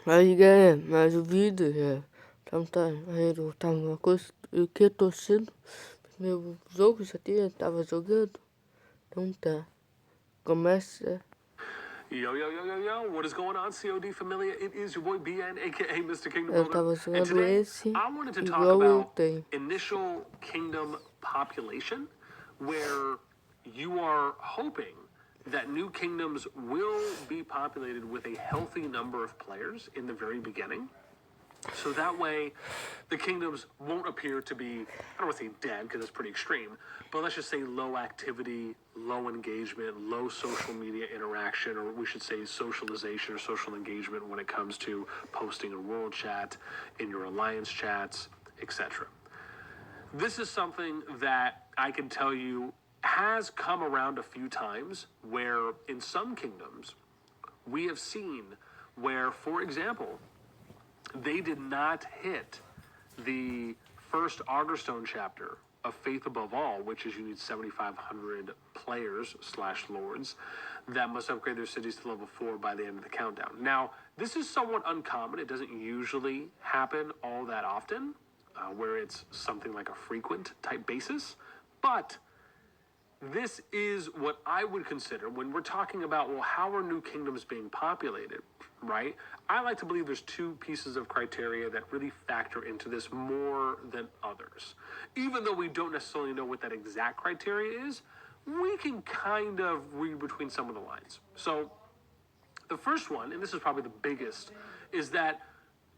Aí ganha mais vida, Então tá, aí eu tava uma coisa que eu tô sendo. Meu jogo já tava jogando. Então tá. Começa. Yo, what is going on, COD Familia? It is your boy BN, aka Mr. Kingdom Eu Builder. tava And jogando today, esse I wanted to talk igual eu about tenho. initial kingdom population, where you are hoping that new kingdoms will be populated with a healthy number of players in the very beginning. So that way, the kingdoms won't appear to be, I don't want to say dead because that's pretty extreme, but let's just say low activity, low engagement, low social media interaction, or we should say socialization or social engagement when it comes to posting in world chat, in your alliance chats, etc. This is something that I can tell you has come around a few times where in some kingdoms we have seen where, for example, they did not hit the first Augerstone chapter of Faith Above All, which is you need 7,500 players / lords that must upgrade their cities to level 4 by the end of the countdown. Now, this is somewhat uncommon. It doesn't usually happen all that often, where it's something like a frequent type basis, but this is what I would consider when we're talking about, well, how are new kingdoms being populated, right? I like to believe there's two pieces of criteria that really factor into this more than others. Even though we don't necessarily know what that exact criteria is, we can kind of read between some of the lines. So the first one, and this is probably the biggest, is that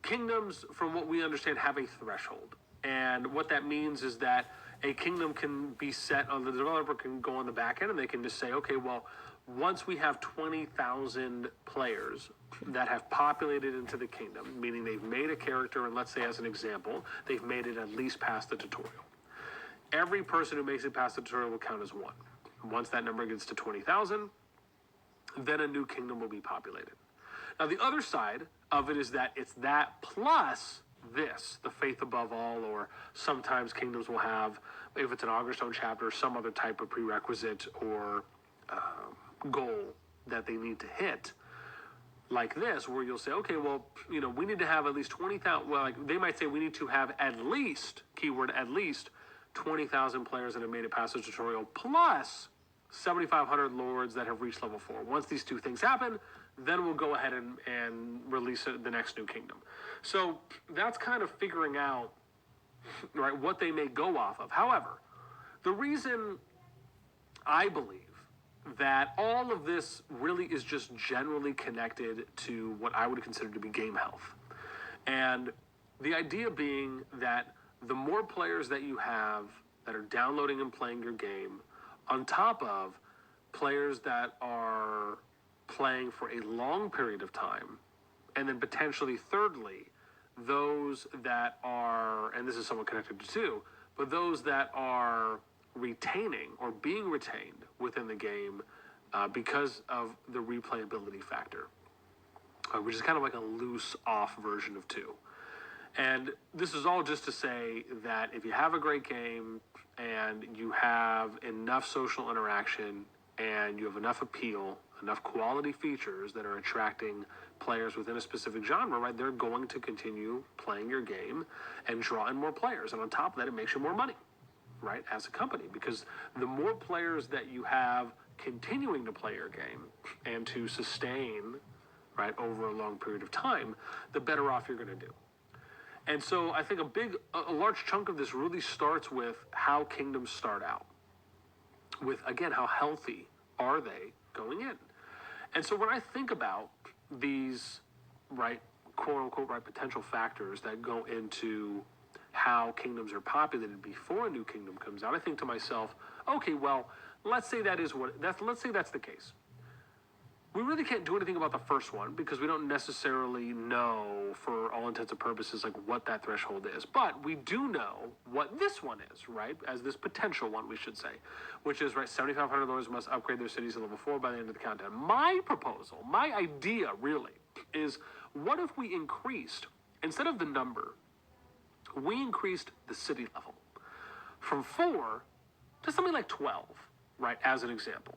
kingdoms, from what we understand, have a threshold. And what that means is that a kingdom can be set on the developer can go on the back end and they can just say, okay, well, once we have 20,000 players that have populated into the kingdom, meaning they've made a character, and let's say as an example, they've made it at least past the tutorial. Every person who makes it past the tutorial will count as one. Once that number gets to 20,000, then a new kingdom will be populated. Now, the other side of it is that it's that plus this, the Faith Above All, or sometimes kingdoms will have, if it's an Augerstone chapter, some other type of prerequisite or goal that they need to hit, like this, where you'll say, okay, well, we need to have at least 20,000, well, like they might say we need to have at least, keyword at least, 20,000 players that have made it past the tutorial, plus 7,500 lords that have reached level 4. Once these two things happen, then we'll go ahead and release the next new kingdom. So that's kind of figuring out, right, what they may go off of. However, the reason I believe that all of this really is just generally connected to what I would consider to be game health. And the idea being that the more players that you have that are downloading and playing your game, on top of players that are playing for a long period of time, and then potentially thirdly, those that are, and this is somewhat connected to two, but those that are retaining or being retained within the game because of the replayability factor, which is kind of like a loose off version of two. And this is all just to say that if you have a great game and you have enough social interaction and you have enough appeal, enough quality features that are attracting players within a specific genre, right, they're going to continue playing your game and draw in more players. And on top of that, it makes you more money, right, as a company, because the more players that you have continuing to play your game and to sustain, right, over a long period of time, the better off you're going to do. And so I think a large chunk of this really starts with how kingdoms start out. With, again, how healthy are they going in? And so when I think about these, right, quote unquote, right, potential factors that go into how kingdoms are populated before a new kingdom comes out, I think to myself, okay, well, let's say that's the case. We really can't do anything about the first one because we don't necessarily know, for all intents and purposes, like what that threshold is. But we do know what this one is, right? As this potential one, we should say, which is, right, 7,500 lords must upgrade their cities to level 4 by the end of the countdown. My proposal, my idea, really, is what if we increased, instead of the number, we increased the city level from 4 to something like 12, right, as an example.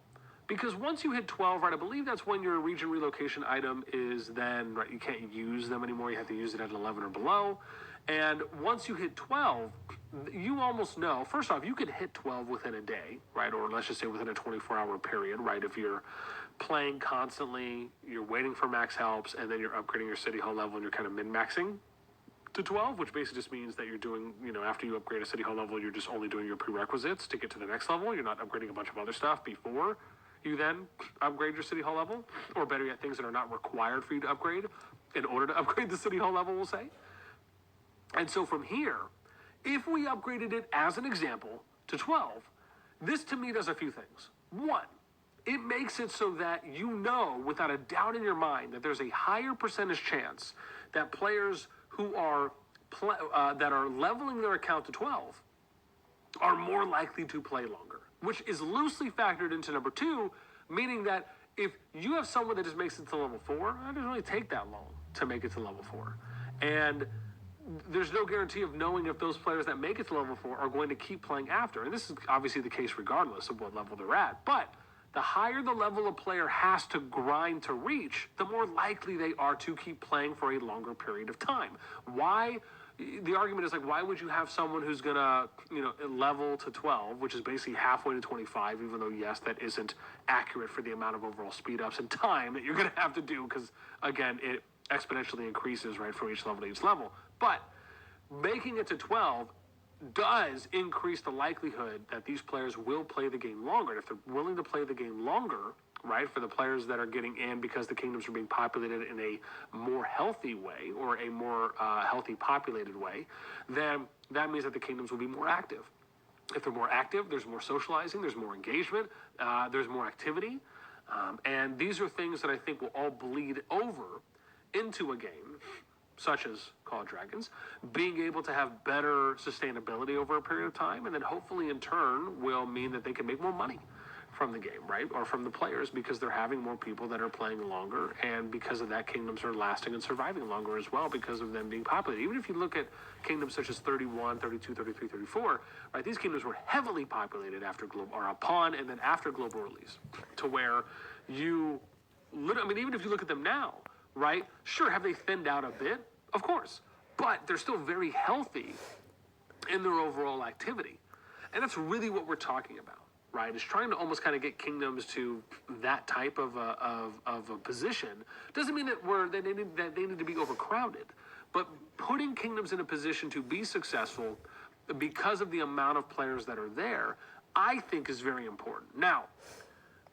Because once you hit 12, right, I believe that's when your region relocation item is then, right, you can't use them anymore. You have to use it at 11 or below. And once you hit 12, you almost know, first off, you could hit 12 within a day, right? Or let's just say within a 24-hour period, right? If you're playing constantly, you're waiting for max helps, and then you're upgrading your city hall level and you're kind of min-maxing to 12, which basically just means that you're doing, after you upgrade a city hall level, you're just only doing your prerequisites to get to the next level. You're not upgrading a bunch of other stuff before you then upgrade your city hall level, or better yet, things that are not required for you to upgrade in order to upgrade the city hall level, we'll say. And so from here, if we upgraded it as an example to 12, this to me does a few things. One, it makes it so that you know without a doubt in your mind that there's a higher percentage chance that players who are that are leveling their account to 12 are more likely to play longer, which is loosely factored into number 2, meaning that if you have someone that just makes it to level 4, it doesn't really take that long to make it to level 4. And there's no guarantee of knowing if those players that make it to level 4 are going to keep playing after. And this is obviously the case regardless of what level they're at. But the higher the level a player has to grind to reach, the more likely they are to keep playing for a longer period of time. Why? The argument is like, why would you have someone who's gonna, level to 12, which is basically halfway to 25, even though, yes, that isn't accurate for the amount of overall speed ups and time that you're gonna have to do, because, again, it exponentially increases, right, from each level to each level. But making it to 12 does increase the likelihood that these players will play the game longer. And if they're willing to play the game longer, right, for the players that are getting in because the kingdoms are being populated in a more healthy way, or a more healthy populated way, then that means that the kingdoms will be more active. If they're more active, there's more socializing, there's more engagement, there's more activity. And these are things that I think will all bleed over into a game such as Call of Dragons, being able to have better sustainability over a period of time, and then hopefully in turn will mean that they can make more money from the game, right? Or from the players, because they're having more people that are playing longer, and because of that, kingdoms are lasting and surviving longer as well because of them being populated. Even if you look at kingdoms such as 31, 32, 33, 34, right? These kingdoms were heavily populated after global, or upon and then after global release, to where you, even if you look at them now, right? Sure, have they thinned out a bit? Of course, but they're still very healthy in their overall activity. And that's really what we're talking about, right? Is trying to almost kind of get kingdoms to that type of a position. Doesn't mean that they need to be overcrowded, but putting kingdoms in a position to be successful because of the amount of players that are there, I think is very important. Now,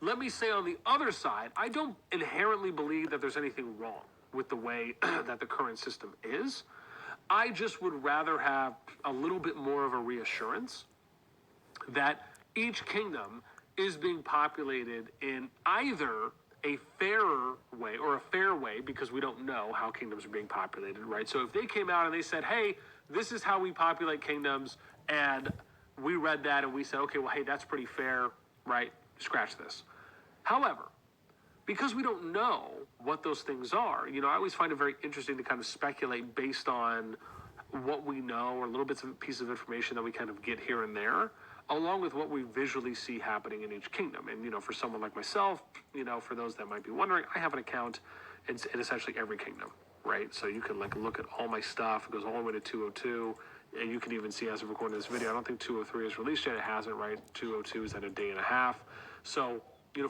let me say on the other side, I don't inherently believe that there's anything wrong with the way that the current system is. I just would rather have a little bit more of a reassurance that each kingdom is being populated in either a fairer way or a fair way, because we don't know how kingdoms are being populated, right? So if they came out and they said, hey, this is how we populate kingdoms, and we read that and we said, okay, well, hey, that's pretty fair, right? Scratch this. However, because we don't know what those things are, I always find it very interesting to kind of speculate based on what we know, or little bits of pieces of information that we kind of get here and there, along with what we visually see happening in each kingdom. And, for someone like myself, for those that might be wondering, I have an account in essentially every kingdom, right? So you can look at all my stuff. It goes all the way to 202. And you can even see, as of recording this video, I don't think 203 is released yet. It hasn't, right? 202 is at a day and a half. So,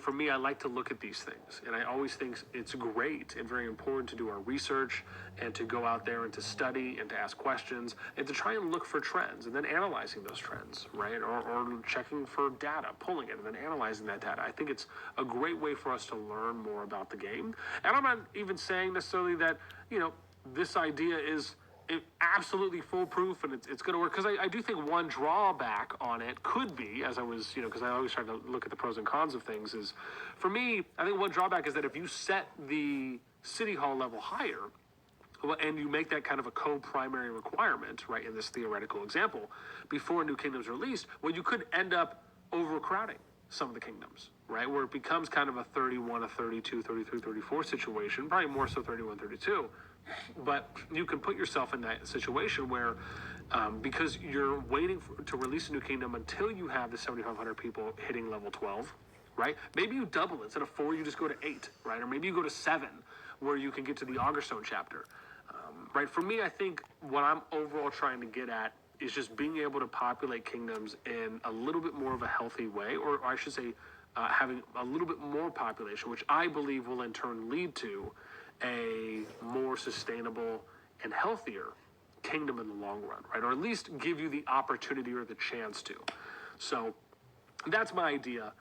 for me, I like to look at these things, and I always think it's great and very important to do our research and to go out there and to study and to ask questions and to try and look for trends and then analyzing those trends, right? Or checking for data, pulling it, and then analyzing that data. I think it's a great way for us to learn more about the game. And I'm not even saying necessarily that, this idea is absolutely foolproof and it's going to work, because I do think one drawback on it could be, as I was, because I always try to look at the pros and cons of things, is for me, I think one drawback is that if you set the city hall level higher, and you make that kind of a co-primary requirement, right, in this theoretical example, before New Kingdom's released, well, you could end up overcrowding some of the kingdoms, right, where it becomes kind of a 31, a 32, 33, 34 situation, probably more so 31, 32. But you can put yourself in that situation where, because you're waiting to release a new kingdom until you have the 7,500 people hitting level 12, right? Maybe you double. Instead of 4, you just go to 8, right? Or maybe you go to 7, where you can get to the Augustone chapter, right? For me, I think what I'm overall trying to get at is just being able to populate kingdoms in a little bit more of a healthy way, or I should say, having a little bit more population, which I believe will in turn lead to a more sustainable and healthier kingdom in the long run, right? Or at least give you the opportunity or the chance to. So that's my idea.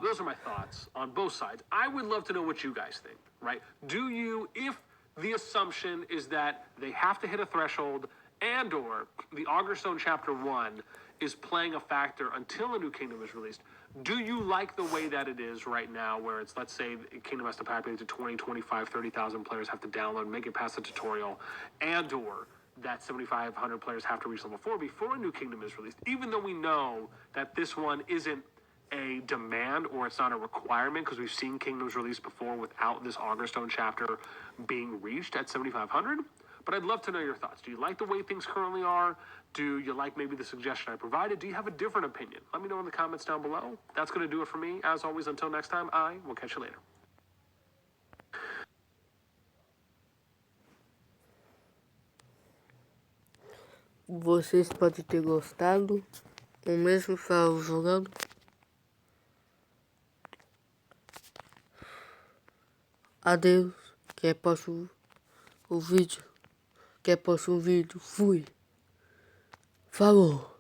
Those are my thoughts on both sides. I would love to know what you guys think, right? Do you, if the assumption is that they have to hit a threshold and or the Augustone chapter 1 is playing a factor until a new kingdom is released, do you like the way that it is right now, where it's, let's say the kingdom has to populate to 20, 25, 30,000 players have to download, make it past the tutorial, and or that 7,500 players have to reach level 4 before a new kingdom is released, even though we know that this one isn't a demand or it's not a requirement, because we've seen kingdoms released before without this Augustone chapter being reached at 7,500. But I'd love to know your thoughts. Do you like the way things currently are? Do you like maybe the suggestion I provided? Do you have a different opinion? Let me know in the comments down below. That's going to do it for me. As always, until next time, I will catch you later. Vocês podem ter gostado, ou mesmo estava jogando. Adeus, quer posso o vídeo, fui, falou.